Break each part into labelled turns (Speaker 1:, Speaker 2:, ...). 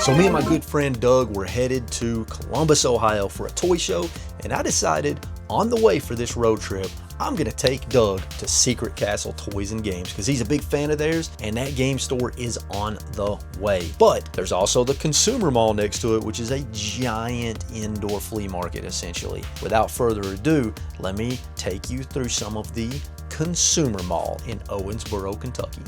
Speaker 1: So me and my good friend Doug were headed to Columbus, Ohio for a toy show, and I decided on the way for this road trip, I'm gonna take Doug to Secret Castle Toys and Games because he's a big fan of theirs, and that game store is on the way. But there's also the consumer mall next to it, which is a giant indoor flea market essentially. Without further ado, let me take you through some of the consumer mall in Owensboro, Kentucky.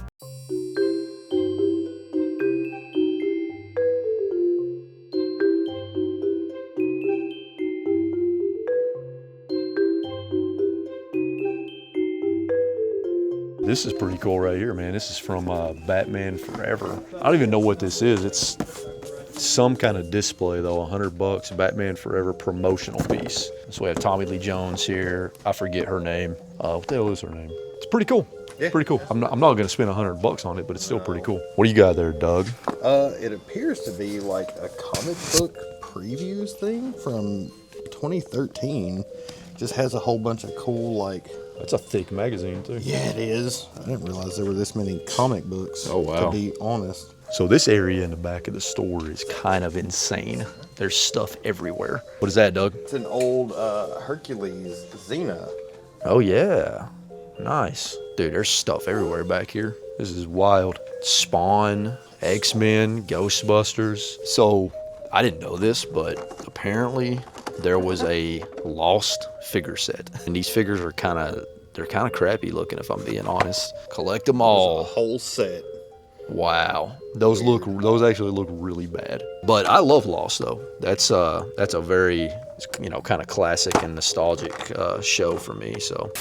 Speaker 1: This is pretty cool right here, man. This is from Batman Forever. I don't even know what this is. It's some kind of display though, $100, Batman Forever promotional piece. So we have Tommy Lee Jones here. I forget her name. What the hell is her name? It's pretty cool. Yeah. Pretty cool. I'm not gonna spend $100 on it, but it's still pretty cool. What do you got there, Doug?
Speaker 2: It appears to be like a comic book previews thing from 2013. Just has a whole bunch of cool
Speaker 1: That's a thick magazine too.
Speaker 2: Yeah, it is. I didn't realize there were this many comic books.
Speaker 1: Oh wow.
Speaker 2: To be honest.
Speaker 1: So this area in the back of the store is kind of insane. There's stuff everywhere. What is that, Doug?
Speaker 2: It's an old Hercules Xena.
Speaker 1: Oh yeah, nice. Dude, there's stuff everywhere back here. This is wild. Spawn, X-Men, Ghostbusters. So I didn't know this, but apparently there was a lost figure set, and these figures are they're kind of crappy looking, if I'm being honest. Collect them all.
Speaker 2: A whole set.
Speaker 1: Wow, those actually look really bad. But I love Lost though. That's a very kind of classic and nostalgic show for me. So.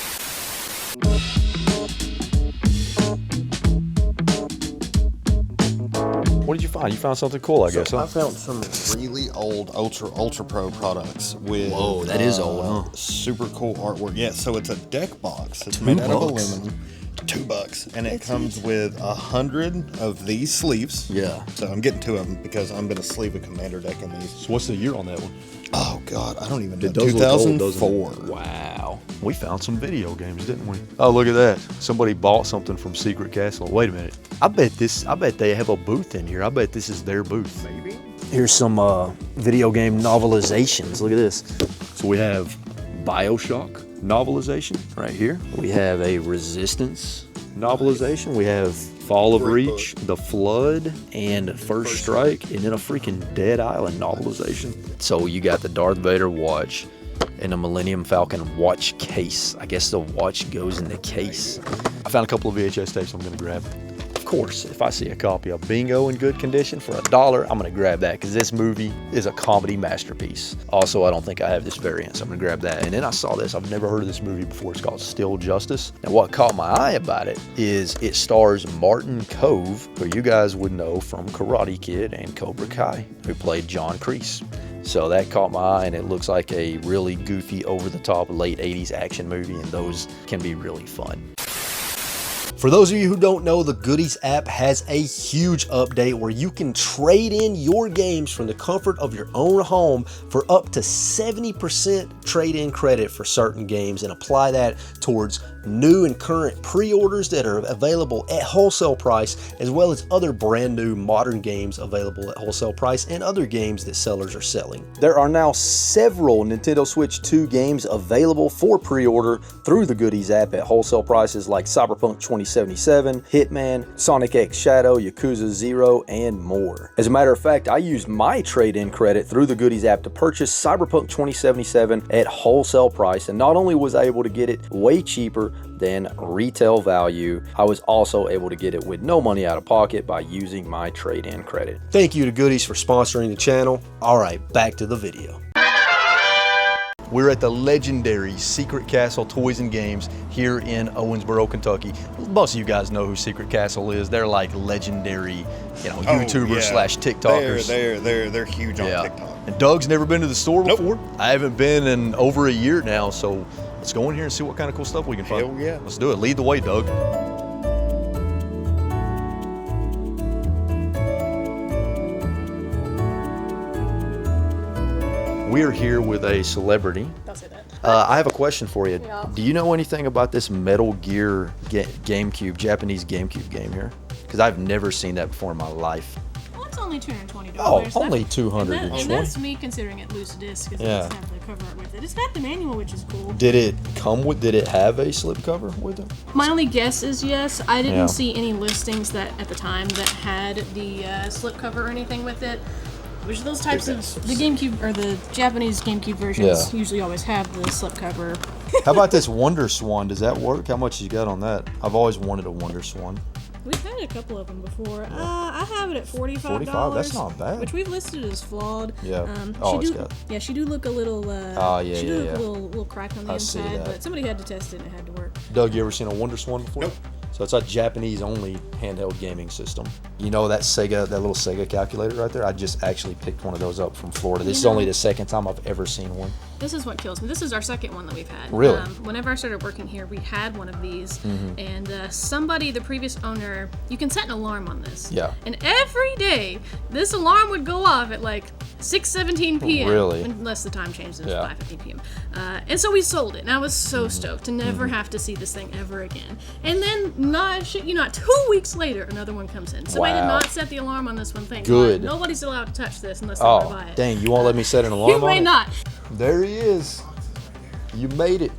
Speaker 1: What did you find? You found something cool, I guess, huh?
Speaker 2: I found some really old Ultra Pro products with.
Speaker 1: Whoa, that is old, huh?
Speaker 2: Super cool artwork. Yeah, so it's a deck box. It's made out of aluminum. $2, and it comes with 100 of these sleeves.
Speaker 1: Yeah.
Speaker 2: So I'm getting 2 of them because I'm gonna sleeve a commander deck in these.
Speaker 1: So what's the year on that one?
Speaker 2: Oh God, I don't even know.
Speaker 1: Those
Speaker 2: 2004.
Speaker 1: Wow. We found some video games, didn't we? Oh, look at that. Somebody bought something from Secret Castle. Wait a minute. I bet they have a booth in here. I bet this is their booth.
Speaker 2: Maybe.
Speaker 1: Here's some video game novelizations. Look at this. So we have BioShock novelization right here. We have a Resistance novelization. We have Fall of Reach, The Flood, and First Strike, and then a freaking Dead Island novelization. So you got the Darth Vader watch and a Millennium Falcon watch case. I guess the watch goes in the case. I found a couple of VHS tapes I'm gonna grab. Of course, if I see a copy of Bingo in good condition for $1, I'm gonna grab that because this movie is a comedy masterpiece. Also, I don't think I have this variant, so I'm gonna grab that. And then I saw this, I've never heard of this movie before. It's called Still Justice. And what caught my eye about it is it stars Martin Kove, who you guys would know from Karate Kid and Cobra Kai, who played John Kreese. So that caught my eye, and it looks like a really goofy, over-the-top, late 80s action movie, and those can be really fun. For those of you who don't know, the Goodiez app has a huge update where you can trade in your games from the comfort of your own home for up to 70% trade-in credit for certain games, and apply that towards new and current pre-orders that are available at wholesale price, as well as other brand new modern games available at wholesale price and other games that sellers are selling. There are now several Nintendo Switch 2 games available for pre-order through the Goodiez app at wholesale prices like Cyberpunk 2077, Hitman, Sonic X Shadow, Yakuza 0, and more. As a matter of fact, I used my trade-in credit through the Goodiez app to purchase Cyberpunk 2077 at wholesale price, and not only was I able to get it way cheaper than retail value, I was also able to get it with no money out of pocket by using my trade-in credit. Thank you to Goodiez for sponsoring the channel. All right, back to the video. We're at the legendary Secret Castle Toys and Games here in Owensboro, Kentucky. Most of you guys know who Secret Castle is. They're like legendary, YouTubers slash TikTokers.
Speaker 2: They're huge on TikTok.
Speaker 1: And Doug's never been to the store before. I haven't been in over a year now, so let's go in here and see what kind of cool stuff we can find.
Speaker 2: Hell yeah.
Speaker 1: Let's do it. Lead the way, Doug. We're here with a celebrity.
Speaker 3: Don't say that.
Speaker 1: I have a question for you.
Speaker 3: Yeah.
Speaker 1: Do you know anything about this Metal Gear GameCube, Japanese GameCube game here? Because I've never seen that before in my life.
Speaker 3: Well, it's on only $220.
Speaker 1: Oh, only
Speaker 3: And
Speaker 1: $220.
Speaker 3: that's me considering it loose disc, because it doesn't have the cover art with it. It's got the manual, which is cool.
Speaker 1: Did it have a slipcover with it?
Speaker 3: My only guess is yes. I didn't
Speaker 1: Yeah.
Speaker 3: see any listings that at the time that had the slipcover or anything with it. Which those types of the GameCube or the Japanese GameCube versions usually always have the slipcover.
Speaker 1: How about this Wonder Swan? Does that work? How much you got on that? I've always wanted a Wonder Swan.
Speaker 3: We've had a couple of them before. I have it at $45.
Speaker 1: 45? That's not bad.
Speaker 3: Which we've listed as flawed.
Speaker 1: Yeah. It's got.
Speaker 3: Yeah, she do look a little.
Speaker 1: Yeah,
Speaker 3: she do look
Speaker 1: yeah.
Speaker 3: a little cracked on the
Speaker 1: I see
Speaker 3: inside,
Speaker 1: that.
Speaker 3: but somebody had to test it and it had to work.
Speaker 1: Doug, you ever seen a Wonder Swan before?
Speaker 2: Nope.
Speaker 1: So it's a Japanese-only handheld gaming system. You know that little Sega calculator right there? I just actually picked one of those up from Florida. This is only the second time I've ever seen one.
Speaker 3: This is what kills me. This is our second one that we've had.
Speaker 1: Really?
Speaker 3: Whenever I started working here, we had one of these,
Speaker 1: Mm-hmm.
Speaker 3: and somebody, the previous owner, you can set an alarm on this.
Speaker 1: Yeah.
Speaker 3: And every day, this alarm would go off at like 6:17 p.m.
Speaker 1: Really?
Speaker 3: Unless the time changed, it was
Speaker 1: Yeah.
Speaker 3: 5:15 p.m. And so we sold it, and I was so
Speaker 1: Mm-hmm.
Speaker 3: stoked to never have to see this thing ever again. And then, shit you not, 2 weeks later, another one comes in. Somebody did
Speaker 1: Wow.
Speaker 3: not set the alarm on this one. Thank
Speaker 1: Good.
Speaker 3: God. Nobody's allowed to touch this unless they want to buy it.
Speaker 1: Dang, you won't let me set an alarm
Speaker 3: You
Speaker 1: on
Speaker 3: may
Speaker 1: it?
Speaker 3: not.
Speaker 1: There he is. You made it.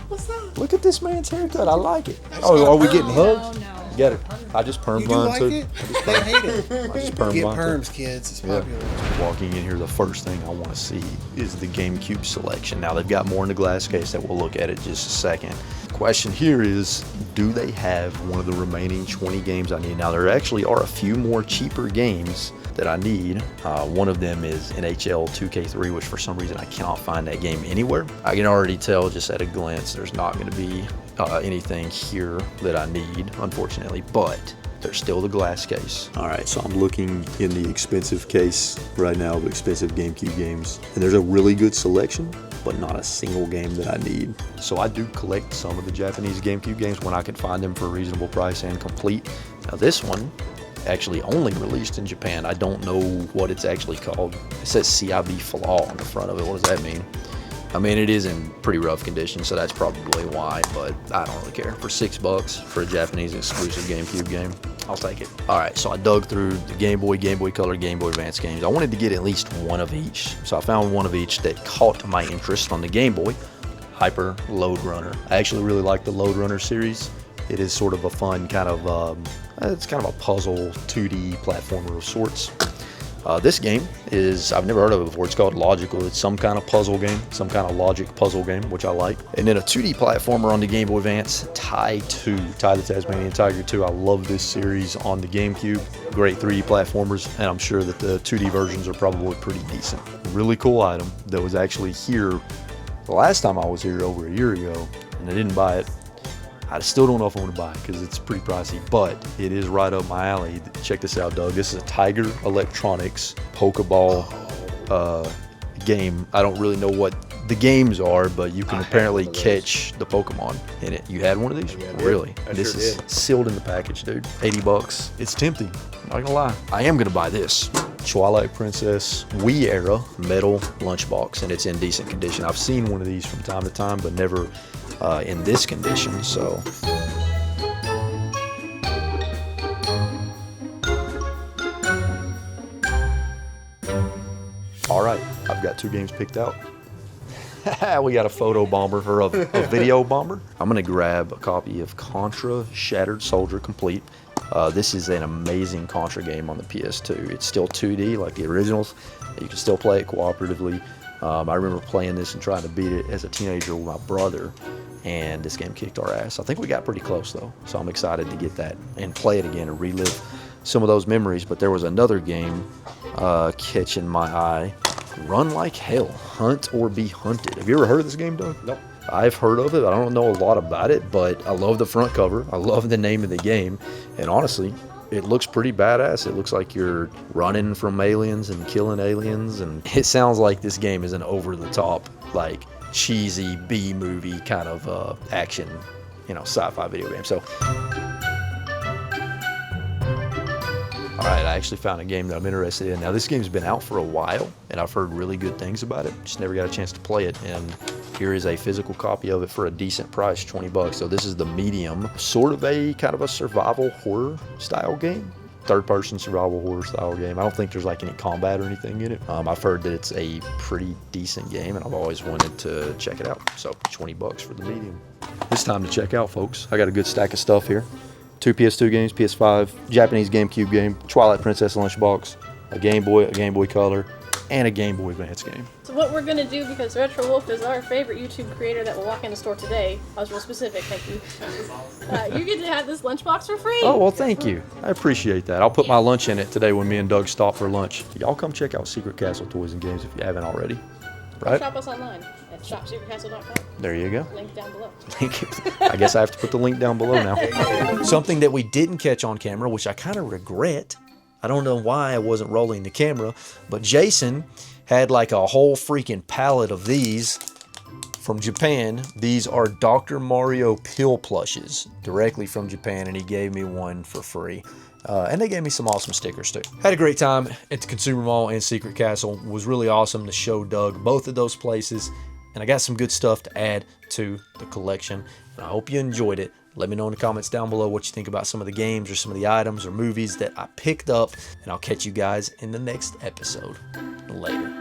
Speaker 3: What's that?
Speaker 1: Look at this man's haircut. I like it. Oh, are we getting hugged?
Speaker 3: No.
Speaker 1: Get it. I just permed
Speaker 4: You do
Speaker 1: mine
Speaker 4: like
Speaker 1: too.
Speaker 4: it? They hate it.
Speaker 1: I just permed
Speaker 4: Get
Speaker 1: mine too.
Speaker 4: perms, kids. It's popular.
Speaker 1: Walking in here, the first thing I want to see is the GameCube selection. Now, they've got more in the glass case that we'll look at in just a second. The question here is, do they have one of the remaining 20 games I need? Now, there actually are a few more cheaper games that I need. One of them is NHL 2K3, which for some reason I cannot find that game anywhere. I can already tell just at a glance there's not going to be anything here that I need, unfortunately, but there's still the glass case. All right, so I'm looking in the expensive case right now of expensive GameCube games, and there's a really good selection, but not a single game that I need. So I do collect some of the Japanese GameCube games when I can find them for a reasonable price and complete. Now this one actually only released in Japan. I don't know what it's actually called. It says CIB Flaw on the front of it. What does that mean? I mean, it is in pretty rough condition, so that's probably why, but I don't really care. For $6 for a Japanese exclusive GameCube game, I'll take it. All right, so I dug through the Game Boy, Game Boy Color, Game Boy Advance games. I wanted to get at least one of each, so I found one of each that caught my interest on the Game Boy, Hyper Load Runner. I actually really like the Load Runner series. It is sort of a fun kind of, it's kind of a puzzle 2D platformer of sorts. This game is, I've never heard of it before. It's called Logical. It's some kind of puzzle game, some kind of logic puzzle game, which I like. And then a 2D platformer on the Game Boy Advance, Ty the Tasmanian Tiger 2. I love this series on the GameCube. Great 3D platformers, and I'm sure that the 2D versions are probably pretty decent. Really cool item that was actually here the last time I was here over a year ago, and I didn't buy it. I still don't know if I want to buy it because it's pretty pricey, but it is right up my alley. Check this out, Doug. This is a Tiger Electronics Pokeball game. I don't really know what the games are, but you can apparently catch the Pokemon in it. You had one of these?
Speaker 2: Yeah, I did.
Speaker 1: Really?
Speaker 2: I
Speaker 1: This
Speaker 2: sure
Speaker 1: is
Speaker 2: did.
Speaker 1: sealed in the package, dude. $80. It's tempting. Not gonna lie. I am gonna buy this. Twilight Princess Wii era metal lunchbox, and it's in decent condition. I've seen one of these from time to time, but never in this condition, so. All right, I've got 2 games picked out. We got a photo bomber, or a video bomber. I'm gonna grab a copy of Contra Shattered Soldier Complete. This is an amazing Contra game on the PS2. It's still 2D like the originals. You can still play it cooperatively. I remember playing this and trying to beat it as a teenager with my brother, and this game kicked our ass. I think we got pretty close though, so I'm excited to get that and play it again and relive some of those memories. But there was another game catching my eye. Run Like Hell, Hunt or Be Hunted. Have you ever heard of this game, Doug?
Speaker 2: Nope.
Speaker 1: I've heard of it. I don't know a lot about it, but I love the front cover. I love the name of the game. And honestly, it looks pretty badass. It looks like you're running from aliens and killing aliens. And it sounds like this game is an over-the-top, like, cheesy B-movie kind of action, sci-fi video game. So, all right, I actually found a game that I'm interested in. Now, this game's been out for a while, and I've heard really good things about it. Just never got a chance to play it, and here is a physical copy of it for a decent price, $20. So this is the Medium, sort of a kind of a survival horror style game. third-person survival horror style game. I don't think there's like any combat or anything in it. I've heard that it's a pretty decent game, and I've always wanted to check it out. So $20 for the medium. It's time to check out, folks. I got a good stack of stuff here. 2 PS2 games, PS5, Japanese GameCube game, Twilight Princess lunchbox, a Game Boy Color, and a Game Boy Advance game.
Speaker 3: So what we're gonna do, because RetroWolf is our favorite YouTube creator that will walk in the store today. I was real specific, thank you. You get to have this lunchbox for free.
Speaker 1: Oh, well, thank you. I appreciate that. I'll put my lunch in it today when me and Doug stop for lunch. Y'all come check out Secret Castle Toys and Games if you haven't already. Right?
Speaker 3: Shop us online at shopsecretcastle.com.
Speaker 1: There you go.
Speaker 3: Link down below.
Speaker 1: I guess I have to put the link down below now. Something that we didn't catch on camera, which I kind of regret. I don't know why I wasn't rolling the camera, but Jason had like a whole freaking pallet of these from Japan. These are Dr. Mario pill plushes directly from Japan, and he gave me one for free. And they gave me some awesome stickers too. Had a great time at the Consumer Mall and Secret Castle. It was really awesome to show Doug both of those places, and I got some good stuff to add to the collection. And I hope you enjoyed it. Let me know in the comments down below what you think about some of the games or some of the items or movies that I picked up, and I'll catch you guys in the next episode. Later.